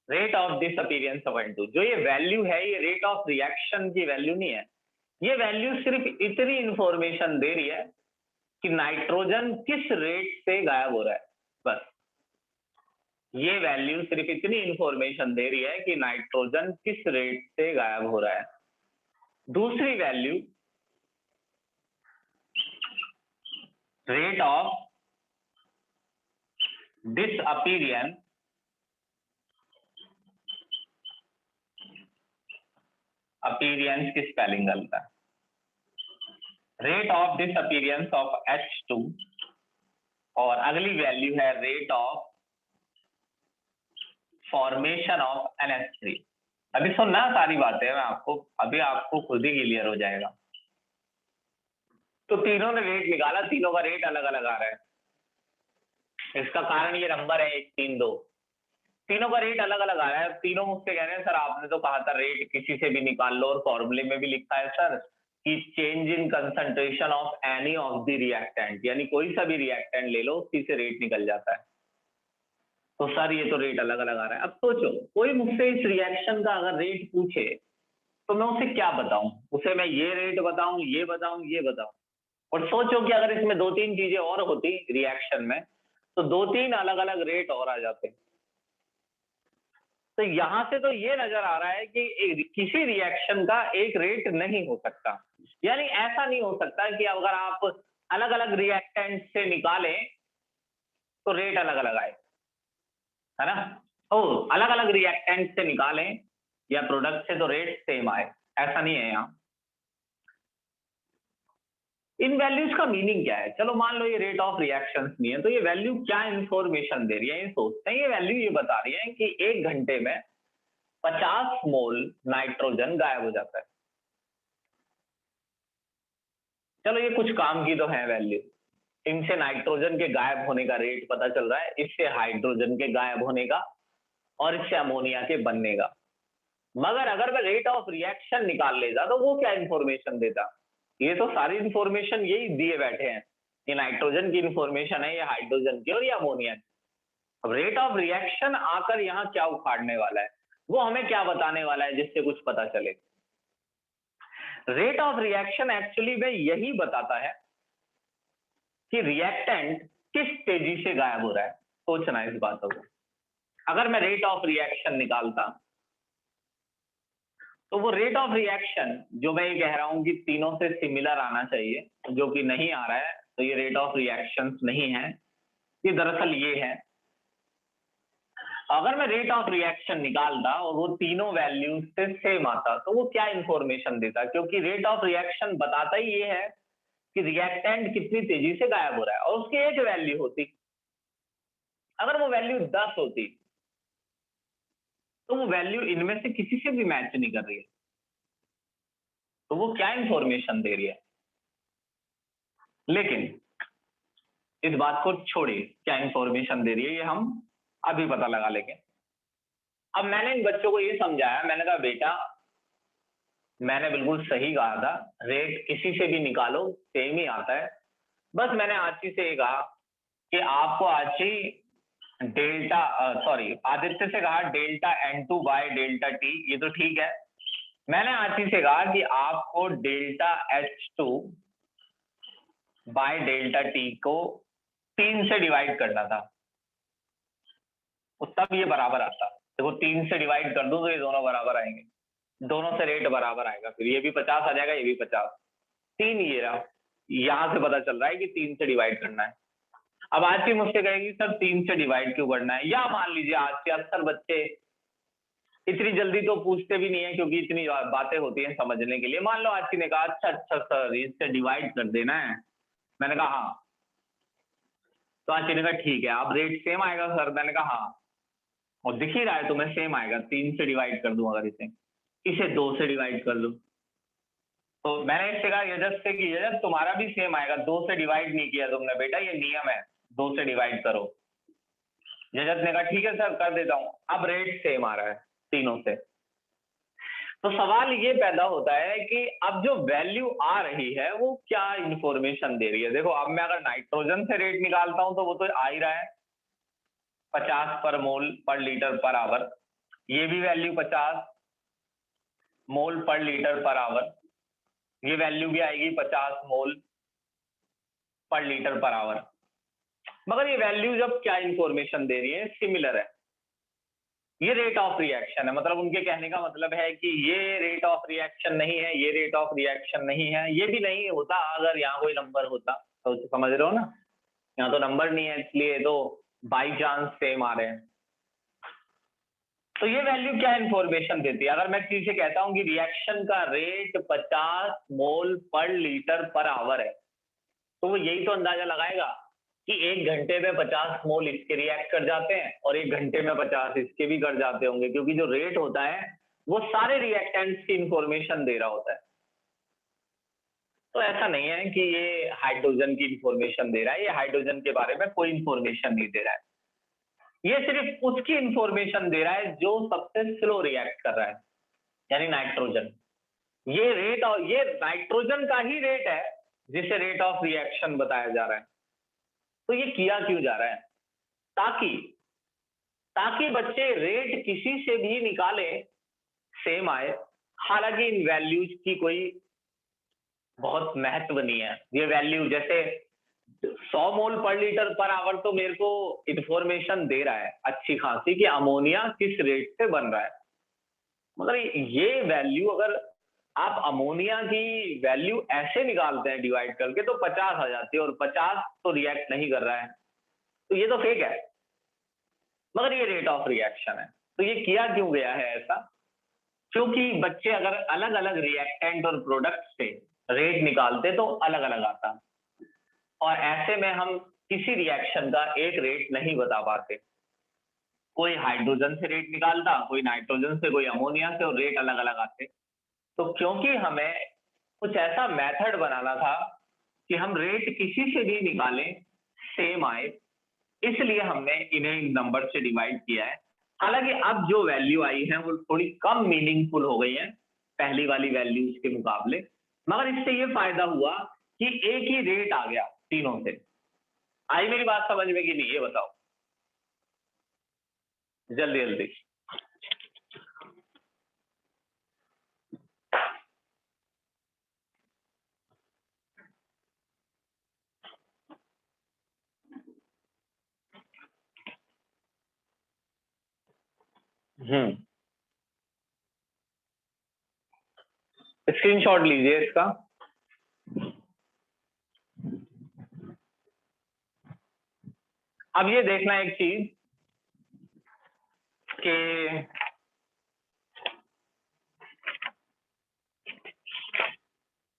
rate of disappearance of N2। जो ये वैल्यू है ये रेट ऑफ रिएक्शन की वैल्यू नहीं है, ये वैल्यू सिर्फ इतनी इंफॉर्मेशन दे रही है कि नाइट्रोजन किस रेट से गायब हो रहा है। बस ये वैल्यू सिर्फ इतनी इंफॉर्मेशन दे रही है कि नाइट्रोजन किस रेट से गायब हो रहा है। दूसरी value rate of disappearance appearance की स्पेलिंग गलत है, rate of disappearance of H2, और अगली वैल्यू है rate of formation of NH3। अभी सुनना सारी बातें, मैं आपको अभी आपको खुद ही क्लियर हो जाएगा। तो तीनों ने रेट निकाला, तीनों का रेट अलग अलग आ रहा है। इसका कारण ये नंबर है 1 3 2, तीनों का रेट अलग अलग आ रहा है। तीनों मुझसे कह रहे हैं सर आपने तो कहा था रेट किसी से भी निकाल लो, और फॉर्मूले में भी लिखा है सर कि change in concentration of any of the reactant, यानी कोई सा भी रिएक्टेंट ले लो उसी से रेट निकल जाता है। तो सर ये तो रेट अलग अलग आ रहा है। अब सोचो कोई मुझसे इस रिएक्शन का अगर रेट पूछे तो मैं उसे क्या बताऊं? उसे मैं ये रेट बताऊं, ये बताऊं, ये बताऊं? और सोचो कि अगर इसमें 2-3 चीजें और होती रिएक्शन में तो 2-3 अलग अलग रेट और आ जाते। तो यहां से तो ये नजर आ रहा है कि किसी रिएक्शन का एक रेट नहीं हो सकता, यानी ऐसा नहीं हो सकता कि अगर आप अलग अलग रिएक्टेंट से निकालें तो रेट अलग अलग आए, है ना? तो अलग अलग रिएक्टेंट से निकालें या प्रोडक्ट से तो रेट सेम आए, ऐसा नहीं है यहाँ। इन वैल्यूज का मीनिंग क्या है? चलो मान लो ये रेट ऑफ रिएक्शंस नहीं है, तो ये वैल्यू क्या इंफॉर्मेशन दे रही है? ये सोचते हैं। ये वैल्यू ये बता रही है कि 1 घंटे में 50 मोल नाइट्रोजन गायब हो जाता है। चलो ये कुछ काम की तो है वैल्यू, इनसे नाइट्रोजन के गायब होने का रेट पता चल रहा है, इससे हाइड्रोजन के गायब होने का, और इससे अमोनिया के बनने का। मगर अगर मैं रेट ऑफ रिएक्शन निकाल लेता तो वो क्या इंफॉर्मेशन देता? ये तो सारी इंफॉर्मेशन यही दिए बैठे हैं, ये नाइट्रोजन की इंफॉर्मेशन है, ये हाइड्रोजन की और ये अमोनिया की। अब रेट ऑफ रिएक्शन आकर यहाँ क्या उखाड़ने वाला है, वो हमें क्या बताने वाला है जिससे कुछ पता चले? रेट ऑफ रिएक्शन एक्चुअली में यही बताता है कि रिएक्टेंट किस तेजी से गायब हो रहा है। सोचना इस बातों को। अगर मैं रेट ऑफ रिएक्शन निकालता तो वो रेट ऑफ रिएक्शन जो मैं ये कह रहा हूं कि तीनों से सिमिलर आना चाहिए, जो कि नहीं आ रहा है, तो ये रेट ऑफ रिएक्शन नहीं है, ये दरअसल ये है अगर मैं रेट ऑफ रिएक्शन निकालता और वो तीनों वैल्यूज से सेम आता तो वो क्या इंफॉर्मेशन देता, क्योंकि रेट ऑफ रिएक्शन बताता ही ये है कि रिएक्टेंट कितनी तेजी से गायब हो रहा है, और उसकी एक वैल्यू होती, अगर वो वैल्यू 10 होती तो वो वैल्यू इनमें से किसी से भी मैच नहीं कर रही है, तो वो क्या इंफॉर्मेशन दे रही है। लेकिन इस बात को छोड़िए क्या इंफॉर्मेशन दे रही है, ये हम अभी पता लगा लेंगे। अब मैंने इन बच्चों को ये समझाया, मैंने कहा बेटा मैंने बिल्कुल सही कहा था, रेट किसी से भी निकालो सेम ही आता है। बस मैंने आची से ये कहा कि आपको आची डेल्टा सॉरी आदित्य से कहा delta N2 by delta T, ये तो ठीक है। मैंने आची से कहा कि आपको delta H2 by delta T को 3 से डिवाइड करना था, तो तब ये बराबर आता। देखो 3 से डिवाइड कर दूं तो ये दोनों बराबर आएंगे, दोनों से रेट बराबर आएगा, फिर ये भी 50 आ जाएगा, ये भी 50। 3 ये रहा, यहां से पता चल रहा है कि 3 से डिवाइड करना है। अब आज की मुझसे कहेगी सर 3 से डिवाइड क्यों करना है, या मान लीजिए आज के अक्सर बच्चे इतनी जल्दी तो पूछते भी नहीं है क्योंकि इतनी बातें होती हैं समझने के लिए। मान लो आज की ने कहा अच्छा अच्छा सर इससे डिवाइड कर देना है, मैंने कहा हाँ, तो आज ने कहा ठीक है, अब रेट सेम आएगा सर, मैंने कहा हाँ, और दिख ही रहा है तुम्हें सेम आएगा। 3 से डिवाइड कर दूं अगर इसे 2 से डिवाइड कर दूं, तो मैंने इससे कहा यजस से कि यजस तुम्हारा भी सेम आएगा, 2 से डिवाइड नहीं किया तुमने बेटा, ये नियम है 2 से डिवाइड करो। यजस ने कहा ठीक है सर कर देता हूं। अब रेट सेम आ रहा है तीनों से, तो सवाल ये पैदा होता है कि अब जो वैल्यू आ रही है वो क्या इंफॉर्मेशन दे रही है। देखो अब मैं अगर नाइट्रोजन से रेट निकालता हूं तो वो तो आ ही रहा है 50 पर मोल पर लीटर पर आवर, ये भी वैल्यू 50 मोल पर लीटर पर आवर, ये वैल्यू भी आएगी 50 मोल पर लीटर पर आवर। मगर ये वैल्यू जब क्या इंफॉर्मेशन दे रही है, सिमिलर है, ये रेट ऑफ रिएक्शन है। मतलब उनके कहने का मतलब है कि ये रेट ऑफ रिएक्शन नहीं है, ये रेट ऑफ रिएक्शन नहीं है, ये भी नहीं होता अगर यहाँ कोई नंबर होता, तो समझ रहे हो ना, यहाँ तो नंबर नहीं है इसलिए तो बाई चांस सेम आ रहे हैं। तो ये वैल्यू क्या इंफॉर्मेशन देती है, अगर मैं किसी से कहता हूँ कि रिएक्शन का रेट 50 मोल पर लीटर पर आवर है, तो वो यही तो अंदाजा लगाएगा कि 1 घंटे में 50 मोल इसके रिएक्ट कर जाते हैं और 1 घंटे में 50 इसके भी कर जाते होंगे, क्योंकि जो रेट होता है वो सारे रिएक्टेंट्स की इंफॉर्मेशन दे रहा होता है। तो ऐसा नहीं है कि ये हाइड्रोजन की इंफॉर्मेशन दे रहा है, ये हाइड्रोजन के बारे में कोई इंफॉर्मेशन नहीं दे रहा है, ये सिर्फ उसकी इंफॉर्मेशन दे रहा है जो सबसे स्लो रिएक्ट कर रहा है, यानी नाइट्रोजन। ये रेट और ये नाइट्रोजन का ही रेट है जिसे रेट ऑफ रिएक्शन बताया जा रहा है। तो ये किया क्यों जा रहा है, ताकि ताकि बच्चे रेट किसी से भी निकाले सेम आए। हालांकि इन वैल्यूज की कोई बहुत महत्व नहीं है, ये वैल्यू जैसे 100 मोल पर लीटर पर आवर तो मेरे को इंफॉर्मेशन दे रहा है अच्छी खासी कि अमोनिया किस रेट से बन रहा है, मगर ये वैल्यू अगर आप अमोनिया की वैल्यू ऐसे निकालते हैं डिवाइड करके तो 50 आ जाती है, और 50 तो रिएक्ट नहीं कर रहा है, तो ये तो फेक है। मगर ये रेट ऑफ रिएक्शन है, तो ये किया क्यों गया है ऐसा, क्योंकि बच्चे अगर अलग अलग रिएक्टेंट और प्रोडक्ट से रेट निकालते तो अलग अलग आता, और ऐसे में हम किसी रिएक्शन का एक रेट नहीं बता पाते। कोई हाइड्रोजन से रेट निकालता, कोई नाइट्रोजन से, कोई अमोनिया से, और रेट अलग अलग आते। तो क्योंकि हमें कुछ ऐसा मेथड बनाना था कि हम रेट किसी से भी निकालें सेम आए, इसलिए हमने इन्हें नंबर से डिवाइड किया है। हालांकि अब जो वैल्यू आई है वो थोड़ी कम मीनिंगफुल हो गई है पहली वाली वैल्यूज के मुकाबले, मगर इससे ये फायदा हुआ कि एक ही रेट आ गया तीनों से। आई मेरी बात समझ में कि नहीं, ये बताओ जल्दी जल्दी। स्क्रीनशॉट लीजिए इसका। अब ये देखना एक चीज ओके,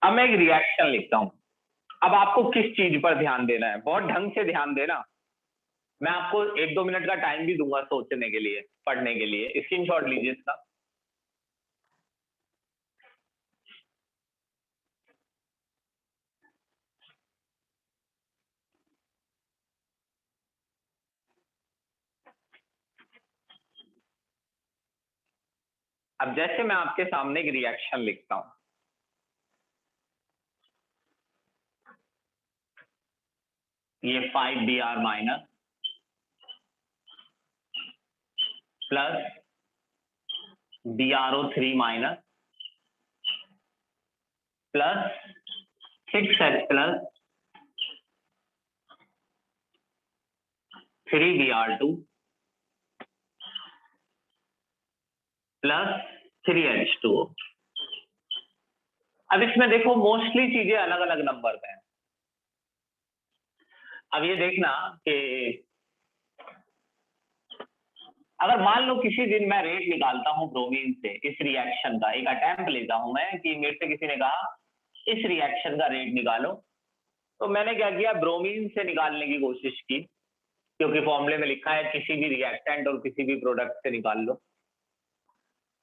अब मैं एक रिएक्शन लिखता हूं। अब आपको किस चीज पर ध्यान देना है, बहुत ढंग से ध्यान देना। मैं आपको 1-2 मिनट का टाइम भी दूंगा सोचने के लिए, पढ़ने के लिए। स्क्रीनशॉट लीजिए इसका। अब जैसे मैं आपके सामने एक रिएक्शन लिखता हूं, ये 5Br minus plus BrO3 minus plus 6H plus 3Br2 plus 3H2O। अब इसमें देखो मोस्टली चीजें अलग अलग नंबर में हैं। अब ये देखना कि अगर मान लो किसी दिन मैं रेट निकालता हूं ब्रोमीन से, इस रिएक्शन का एक अटेम्प्ट लेता हूं मैं कि मेरे से किसी ने कहा इस रिएक्शन का रेट निकालो, तो मैंने क्या किया, ब्रोमीन से निकालने की कोशिश की, क्योंकि फॉर्मूले में लिखा है किसी भी रिएक्टेंट और किसी भी प्रोडक्ट से निकाल लो।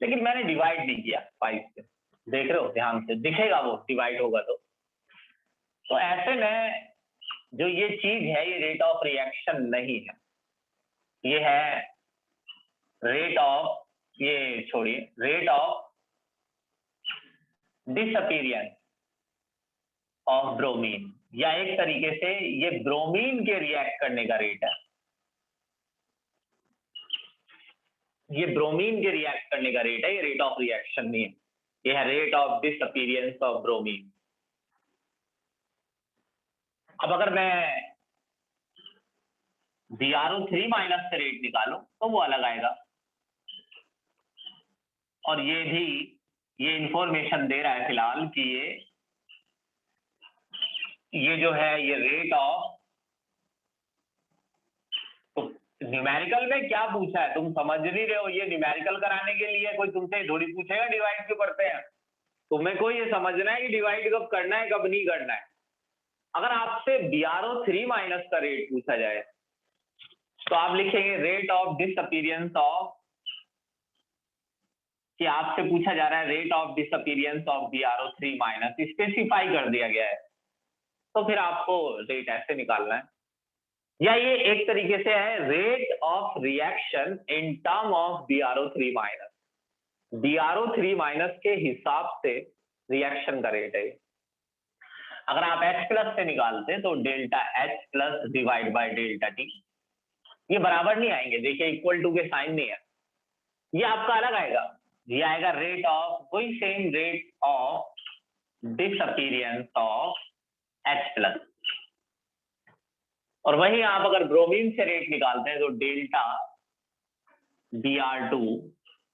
लेकिन मैंने डिवाइड नहीं किया 5 से, देख रहे हो ध्यान से, दिखेगा वो डिवाइड होगा तो ऐसे में जो ये चीज है ये रेट ऑफ रिएक्शन नहीं है, ये है रेट ऑफ, ये छोड़िए, rate of disappearance of bromine, या एक तरीके से ये ब्रोमीन के रिएक्ट करने का रेट है। ये ब्रोमीन के रिएक्ट करने का रेट है, ये रेट ऑफ रिएक्शन नहीं है, ये है rate of disappearance of bromine. अब अगर मैं BrO3 माइनस से रेट निकालूं तो वो अलग आएगा, और ये भी ये इंफॉर्मेशन दे रहा है फिलहाल कि ये जो है ये रेट ऑफ, तो न्यूमेरिकल में क्या पूछा है तुम समझ नहीं रहे हो, ये न्यूमेरिकल कराने के लिए कोई तुमसे थोड़ी पूछेगा डिवाइड क्यों करते हैं, तुम्हें को ये समझना है कि डिवाइड कब करना है कब नहीं करना है। अगर आपसे BrO3 माइनस का रेट पूछा जाए तो आप लिखेंगे रेट ऑफ डिसअपीयरेंस ऑफ, कि आपसे पूछा जा रहा है rate of disappearance of BrO3 minus, specify कर दिया गया है, तो फिर आपको रेट ऐसे निकालना है। या ये एक तरीके से है rate of reaction in term of BrO3 minus, BrO3 minus के हिसाब से रिएक्शन का रेट है। अगर आप H प्लस से निकालते तो delta H plus divide by delta T, ये बराबर नहीं आएंगे, देखिए इक्वल टू के साइन नहीं है, ये आपका अलग आएगा, ये आएगा रेट ऑफ, वही same rate of disappearance of H plus. और वही आप अगर ब्रोमीन से रेट निकालते हैं तो डेल्टा Br2,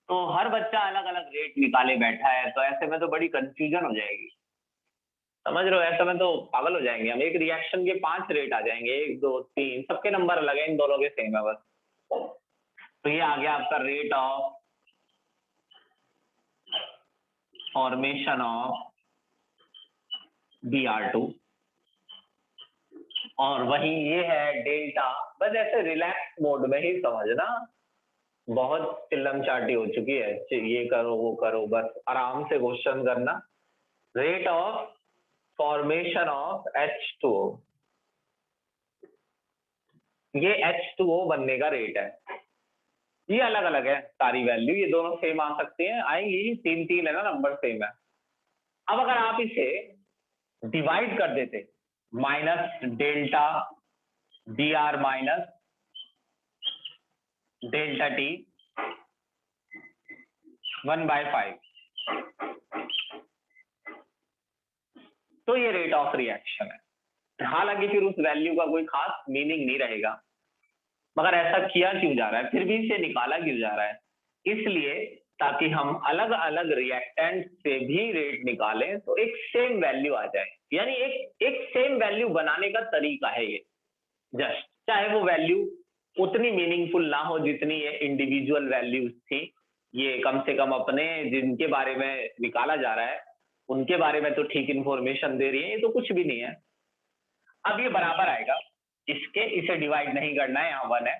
तो हर बच्चा अलग अलग रेट निकाले बैठा है, तो ऐसे में तो बड़ी कंफ्यूजन हो जाएगी, समझ रहे हो, ऐसे में तो पागल हो जाएंगे हम, एक रिएक्शन के 5 रेट आ जाएंगे, 1 2 3 सबके नंबर अलग है, इन दोनों के सेम है बस। तो ये आ गया आपका rate of formation of Br2, और वही ये है डेल्टा, बस ऐसे रिलैक्स मोड में ही समझना, बहुत चिल्लम चाटी हो चुकी है, ये करो वो करो, बस आराम से क्वेश्चन करना। Rate of formation of H2O, ये H2O बनने का रेट है, ये अलग अलग है सारी वैल्यू, ये दोनों सेम आ सकती हैं, आएंगी 3 है ना, नंबर सेम है। अब अगर आप इसे डिवाइड कर देते, minus delta Br minus delta T 1/5, तो ये रेट ऑफ रिएक्शन है। हालांकि फिर उस वैल्यू का कोई खास मीनिंग नहीं रहेगा, मगर ऐसा किया क्यों जा रहा है, फिर भी इसे निकाला क्यों जा रहा है, इसलिए ताकि हम अलग अलग रिएक्टेंट से भी रेट निकालें तो एक सेम वैल्यू आ जाए, यानी एक सेम वैल्यू बनाने का तरीका है ये, जस्ट चाहे वो वैल्यू उतनी मीनिंगफुल ना हो जितनी ये इंडिविजुअल वैल्यूज थी। ये कम से कम अपने जिनके बारे में निकाला जा रहा है उनके बारे में तो ठीक इंफॉर्मेशन दे रही है, ये तो कुछ भी नहीं है। अब ये बराबर आएगा इसके, इसे डिवाइड नहीं करना है, यहाँ 1 है।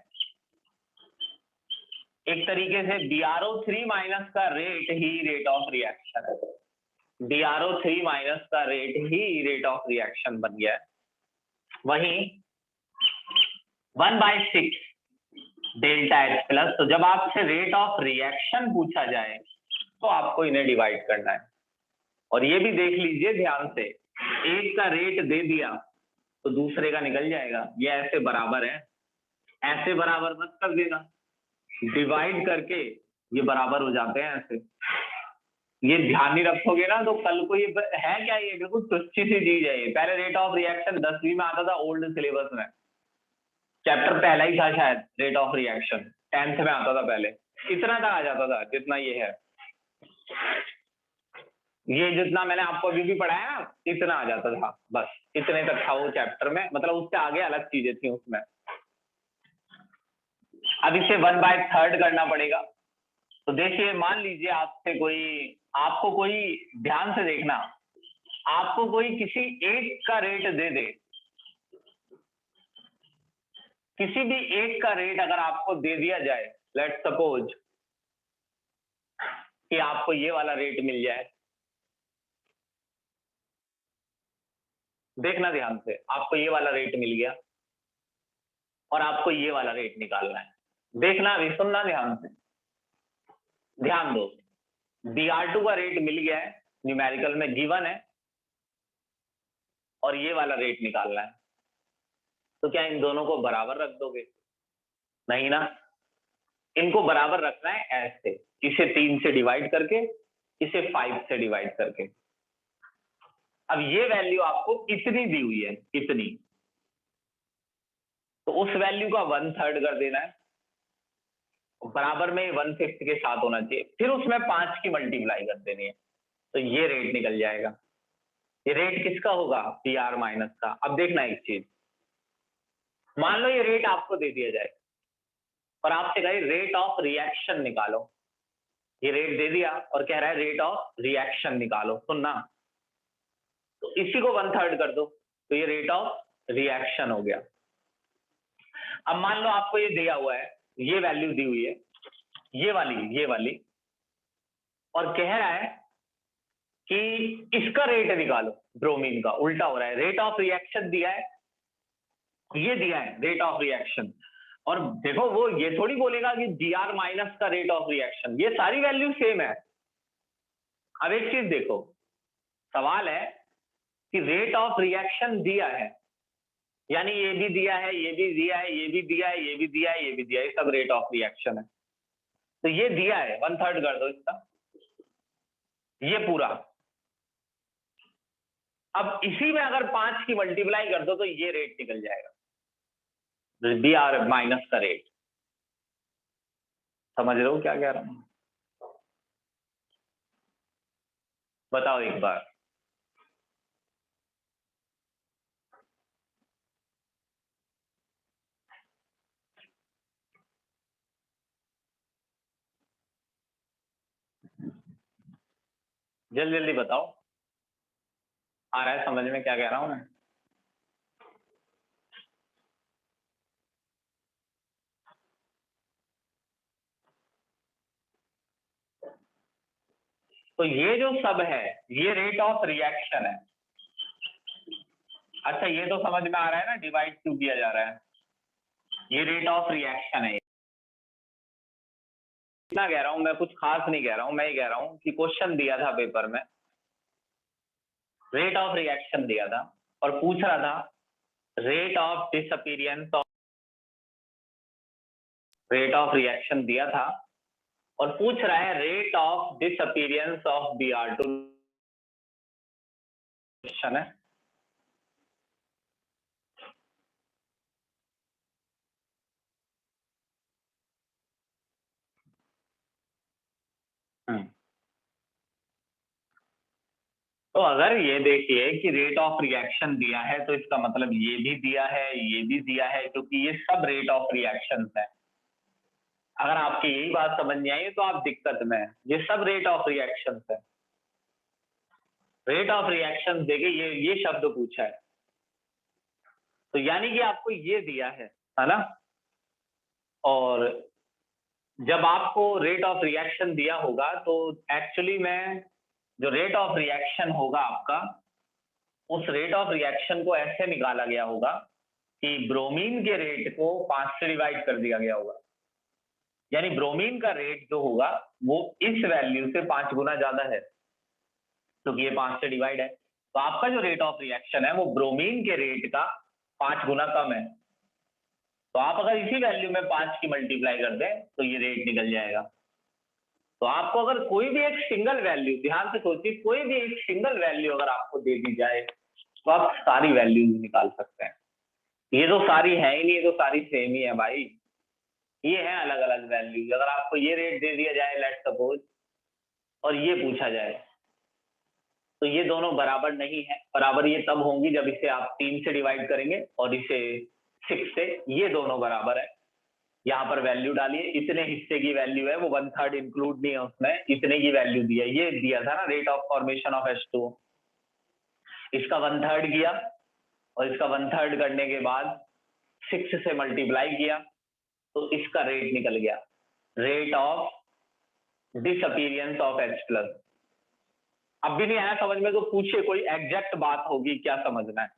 एक तरीके से BrO3 माइनस का rate he rate of reaction है। BrO3 माइनस का rate he rate of reaction बन गया है। वहीं 1/6 डेल्टा H प्लस, तो जब आपसे रेट ऑफ रिएक्शन पूछा जाए तो आपको इन्हें डिवाइड करना है। और ये भी देख लीजिए ध्यान से, एक का रेट दे दिया तो दूसरे का निकल जाएगा। ये ऐसे बराबर है, ऐसे बराबर मत कर देना, डिवाइड करके ये बराबर हो जाते हैं ऐसे। ये ध्यान नहीं रखोगे ना तो कल को ये है क्या, ये बिल्कुल तुच्छी सी चीज है। ये पहले रेट ऑफ रिएक्शन 10वीं में आता था ओल्ड सिलेबस में, चैप्टर पहला ही था शायद, रेट ऑफ रिएक्शन 10th में आता था पहले। इतना तक आ जाता था जितना ये है, ये जितना मैंने आपको अभी भी पढ़ाया ना इतना आ जाता था, बस इतने तक था वो चैप्टर में। मतलब उससे आगे अलग चीजें थी उसमें। अब इसे 1/3 करना पड़ेगा। तो देखिए मान लीजिए आपको कोई ध्यान से देखना, आपको कोई किसी एक का रेट दे दे, किसी भी एक का रेट अगर आपको दे दिया जाए, लेट्स सपोज कि आपको ये वाला रेट मिल जाए, देखना ध्यान से, आपको ये वाला रेट मिल गया और आपको ये वाला रेट निकालना है। देखना अभी, सुनना ध्यान से, ध्यान दो। Br2 का रेट मिल गया है, न्यूमेरिकल में गिवन है, और ये वाला रेट निकालना है। तो क्या इन दोनों को बराबर रख दोगे? नहीं ना, इनको बराबर रखना है ऐसे, इसे 3 से डिवाइड करके, इसे 5 से डिवाइड करके। अब ये वैल्यू आपको इतनी दी हुई है, इतनी, तो उस वैल्यू का 1/3 कर देना है, बराबर में 1/5 के साथ होना चाहिए, फिर उसमें 5 की मल्टीप्लाई कर देनी है, तो ये रेट निकल जाएगा। ये रेट किसका होगा? Br माइनस का। अब देखना एक चीज, मान लो ये रेट आपको दे दिया जाए और आपसे कहे रेट ऑफ रिएक्शन निकालो, ये रेट दे दिया और कह रहा है रेट ऑफ रिएक्शन निकालो, सुनना, तो इसी को 1/3 कर दो, तो ये रेट ऑफ रिएक्शन हो गया। अब मान लो आपको ये दिया हुआ है, ये वैल्यू दी हुई है, ये वाली, और कह रहा है कि इसका रेट निकालो, ब्रोमीन का। उल्टा हो रहा है, रेट ऑफ रिएक्शन दिया है, ये दिया है रेट ऑफ रिएक्शन, और देखो वो ये थोड़ी बोलेगा कि Br माइनस का रेट ऑफ रिएक्शन, ये सारी वैल्यू सेम है। अब एक चीज देखो, सवाल है कि रेट ऑफ रिएक्शन दिया है, यानी ये भी दिया है, ये भी दिया है, ये भी दिया है, ये भी दिया है, ये भी दिया है, ये सब रेट ऑफ रिएक्शन है। तो ये दिया है, 1/3 कर दो इसका, ये पूरा। अब इसी में अगर 5 की मल्टीप्लाई कर दो तो ये रेट निकल जाएगा, Br माइनस का रेट। समझ रहे हो क्या कह रहा हूं? बताओ एक बार। जल्दी जल्दी बताओ, आ रहा है समझ में क्या कह रहा हूं मैं? तो ये जो सब है ये रेट ऑफ रिएक्शन है। अच्छा ये तो समझ में आ रहा है ना डिवाइड क्यों किया जा रहा है, ये रेट ऑफ रिएक्शन है। इतना कह रहा हूं मैं, कुछ खास नहीं कह रहा हूं, मैं ये कह रहा हूं कि क्वेश्चन दिया था पेपर में, रेट ऑफ रिएक्शन दिया था और पूछ रहा था rate of disappearance of, rate of reaction दिया था और पूछ रहा है rate of disappearance of Br2, question है। तो तो अगर ये देखिए कि रेट ऑफ रिएक्शन दिया है तो इसका मतलब ये भी दिया है, ये भी दिया है, क्योंकि ये सब रेट ऑफ रिएक्शन है। अगर आपकी यही बात समझ नहीं आई तो आप दिक्कत में हैं। ये सब रेट ऑफ रिएक्शन है। रेट ऑफ रिएक्शन देके ये शब्द पूछा है, तो यानी कि आपको ये दिया है ना। और जब आपको रेट ऑफ रिएक्शन दिया होगा तो एक्चुअली में जो रेट ऑफ रिएक्शन होगा आपका, उस रेट ऑफ रिएक्शन को ऐसे निकाला गया होगा कि ब्रोमीन के रेट को 5 से डिवाइड कर दिया गया होगा। यानी ब्रोमीन का रेट जो होगा वो इस वैल्यू से 5 गुना ज्यादा है, क्योंकि ये 5 से डिवाइड है। तो आपका जो रेट ऑफ रिएक्शन है वो ब्रोमीन के रेट का 5 गुना कम है। तो आप अगर इसी वैल्यू में 5 की मल्टीप्लाई कर दें तो ये रेट निकल जाएगा। तो आपको अगर कोई भी एक सिंगल वैल्यू, ध्यान से सोचिए, कोई भी एक सिंगल वैल्यू अगर आपको दे दी जाए तो आप सारी वैल्यूज निकाल सकते हैं। ये तो सारी है ही नहीं, ये तो सारी सेम ही है भाई। ये है अलग अलग वैल्यूज। अगर आपको ये रेट दे दिया जाए लेट्स सपोज, और ये पूछा जाए, तो ये दोनों बराबर नहीं है। बराबर ये तब होंगी जब इसे आप 3 से डिवाइड करेंगे और इसे 6 से। ये दोनों बराबर है। यहाँ पर वैल्यू डालिए, इतने हिस्से की वैल्यू है, वो 1/3 इंक्लूड नहीं है उसमें, इतने की वैल्यू दी है। ये दिया था ना rate of formation of H2O, इसका 1/3 किया और इसका 1/3 करने के बाद 6 से मल्टीप्लाई किया तो इसका रेट निकल गया, rate of disappearance of H+। अब भी नहीं आया समझ में तो पूछिए, कोई एग्जैक्ट बात होगी, क्या समझना है।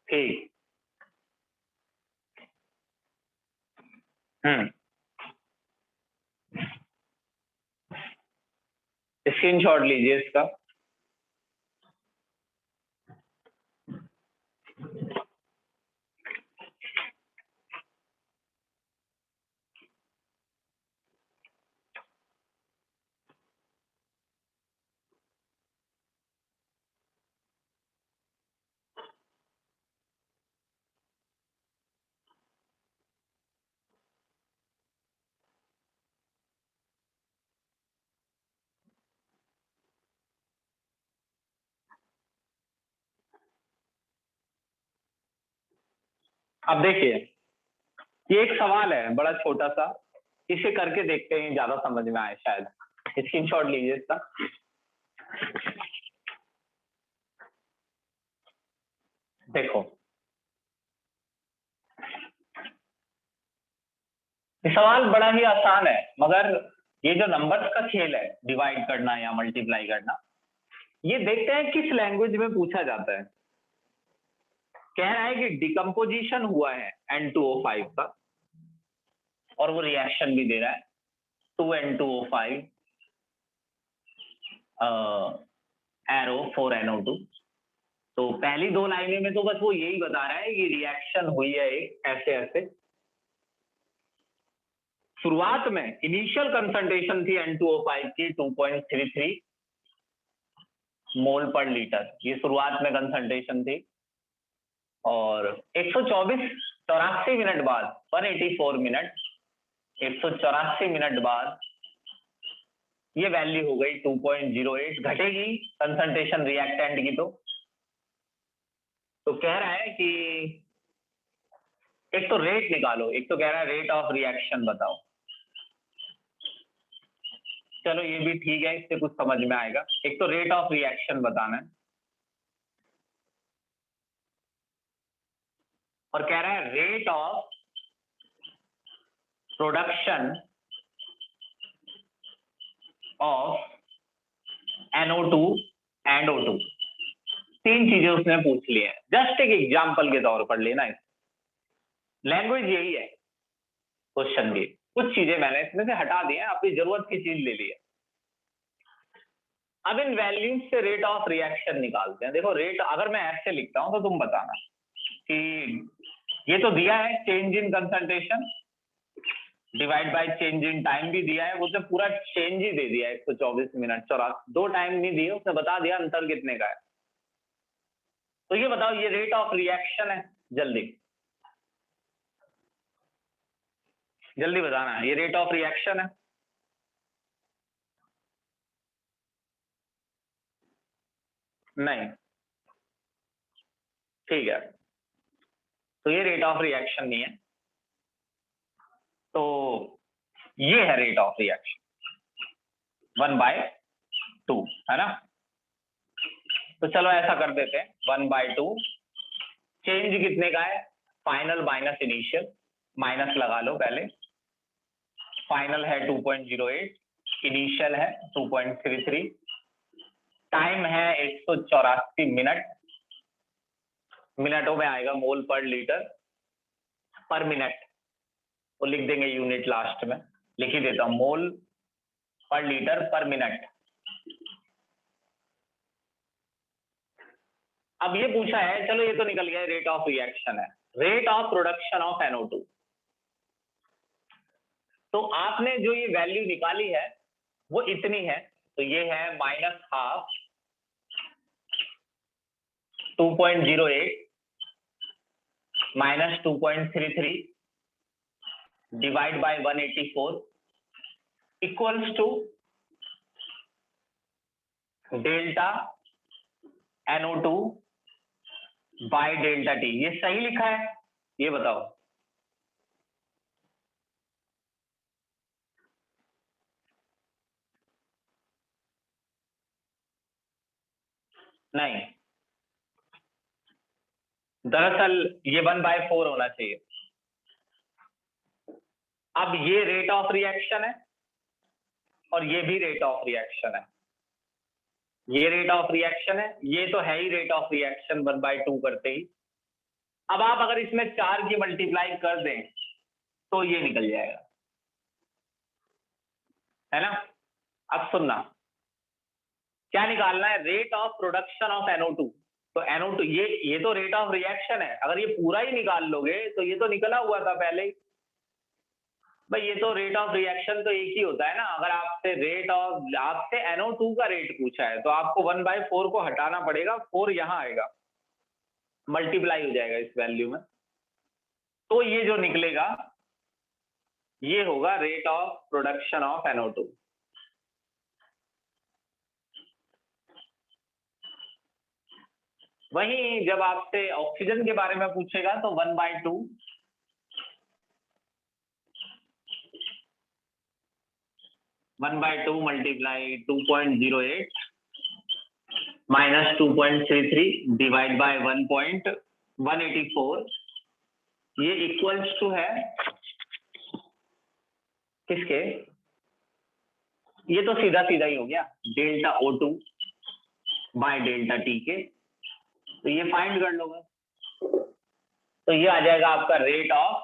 ठीक। स्क्रीनशॉट लीजिए इसका। अब देखिए, ये एक सवाल है बड़ा छोटा सा, इसे करके देखते हैं, ज्यादा समझ में आए शायद। स्क्रीनशॉट लीजिए इसका। देखो, ये सवाल बड़ा ही आसान है, मगर ये जो नंबर्स का खेल है, डिवाइड करना या मल्टीप्लाई करना, ये देखते हैं किस लैंग्वेज में पूछा जाता है। कह रहा है कि डिकम्पोजिशन हुआ है N2O5 का, और वो रिएक्शन भी दे रहा है 2N2O5 एरो 4NO2। तो पहली 2 लाइनें में तो बस वो यही बता रहा है कि रिएक्शन हुई है एक ऐसे ऐसे। शुरुआत में इनिशियल कंसंट्रेशन थी N2O5 की 2.33 मोल पर लीटर, ये शुरुआत में कंसंट्रेशन थी। और 184 मिनट बाद 184 मिनट 184 मिनट बाद ये वैल्यू हो गई 2.08, घटेगी कंसंट्रेशन रिएक्टेंट की। तो कह रहा है कि एक तो रेट निकालो, एक तो कह रहा है रेट ऑफ रिएक्शन बताओ। चलो ये भी ठीक है, इससे कुछ समझ में आएगा। एक तो रेट ऑफ रिएक्शन बताना है, और कह रहा है rate of production of NO2 and O2। 3 चीजें उसने पूछ ली है, जस्ट एक एग्जाम्पल के तौर पर लेना है। लैंग्वेज यही है क्वेश्चन की, कुछ चीजें मैंने इसमें से हटा दी हैं, अपनी जरूरत की चीज ले ली है। अब इन वैल्यूज से रेट ऑफ रिएक्शन निकालते हैं। देखो रेट अगर मैं ऐसे लिखता हूं तो तुम बताना कि ये तो दिया है change in concentration, divide by change in time भी दिया है, उसने पूरा चेंज ही दे दिया है 124 मिनट 84, 2 टाइम नहीं दिए, उसने बता दिया अंतर कितने का है। तो ये बताओ ये रेट ऑफ रिएक्शन है, जल्दी जल्दी बताना, ये रेट ऑफ रिएक्शन है? नहीं, ठीक है, तो ये रेट ऑफ रिएक्शन नहीं है, तो ये है रेट ऑफ रिएक्शन 1/2 है ना। तो चलो ऐसा कर देते हैं 1/2, चेंज कितने का है, फाइनल माइनस इनिशियल, माइनस लगा लो पहले, फाइनल है 2.08, इनिशियल है 2.33, टाइम है 184 मिनट, मिनटों में आएगा मोल पर लीटर पर मिनट, वो लिख देंगे यूनिट लास्ट में, लिख ही देता हूं मोल पर लीटर पर मिनट। अब ये पूछा है, चलो ये तो निकल गया, रेट ऑफ रिएक्शन है, rate of production of NO2। तो आपने जो ये वैल्यू निकाली है वो इतनी है, तो ये है -12 2.08 -2.33 divide by 184 equals to delta NO2 by delta T। ये सही लिखा है, ये बताओ? नहीं, दरअसल ये 1/4 होना चाहिए। अब ये रेट ऑफ रिएक्शन है और ये भी रेट ऑफ रिएक्शन है, ये रेट ऑफ रिएक्शन है, ये तो है ही रेट ऑफ रिएक्शन 1/2 करते ही। अब आप अगर इसमें 4 की मल्टीप्लाई कर दें तो ये निकल जाएगा, है ना। अब सुनना, क्या निकालना है, rate of production of NO2। तो NO2 ये तो रेट ऑफ रिएक्शन है, अगर ये पूरा ही निकाल लोगे तो ये तो निकला हुआ था पहले ही भाई, ये तो रेट ऑफ रिएक्शन तो एक ही होता है ना। अगर आपसे NO2 का रेट पूछा है तो आपको 1/4 को हटाना पड़ेगा, 4 यहाँ आएगा, मल्टीप्लाई हो जाएगा इस वैल्यू में, तो ये जो निकलेगा ये होगा rate of production of NO2। वहीं जब आपसे ऑक्सीजन के बारे में पूछेगा तो 1/2 मल्टीप्लाई 2.08 -2.33 डिवाइड बाय 1.184, ये इक्वल्स टू है किसके, ये तो सीधा सीधा ही हो गया, delta O2 bye delta T के, तो ये फाइंड कर लोगे, तो ये आ जाएगा आपका रेट ऑफ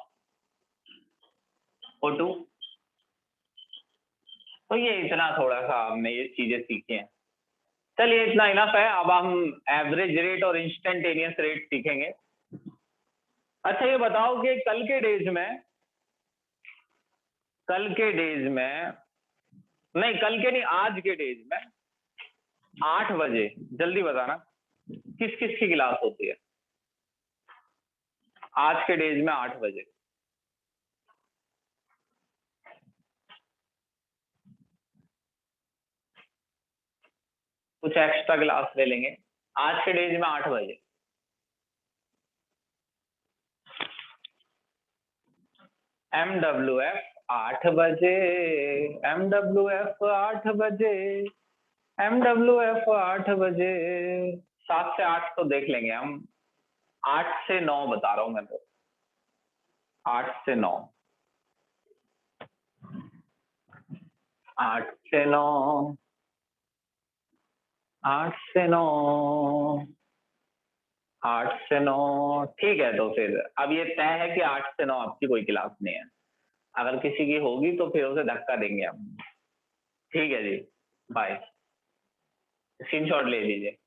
O2। तो ये इतना थोड़ा सा हमने ये चीजें सीखी हैं, चलिए इतना इनफ है। अब हम एवरेज रेट और इंस्टेंटेनियस रेट सीखेंगे। अच्छा ये बताओ कि कल के डेज में नहीं, कल के नहीं, आज के डेज में 8 बजे, जल्दी बताना किस किस की क्लास होती है आज के डेज में 8 बजे? कुछ एक्स्ट्रा क्लास ले लेंगे आज के डेज में 8 बजे। MWF 8 बजे, MWF 8 बजे, MWF 8 बजे, 7 से 8 तो देख लेंगे हम, 8 से 9 बता रहा हूं मैं तो, 8 से 9, 8 से 9, 8 से 9, 8 से 9, ठीक है। तो फिर अब ये तय है कि 8 से 9 आपकी कोई क्लास नहीं है, अगर किसी की होगी तो फिर उसे धक्का देंगे हम। ठीक है जी, बाय, स्क्रीनशॉट ले लीजिए।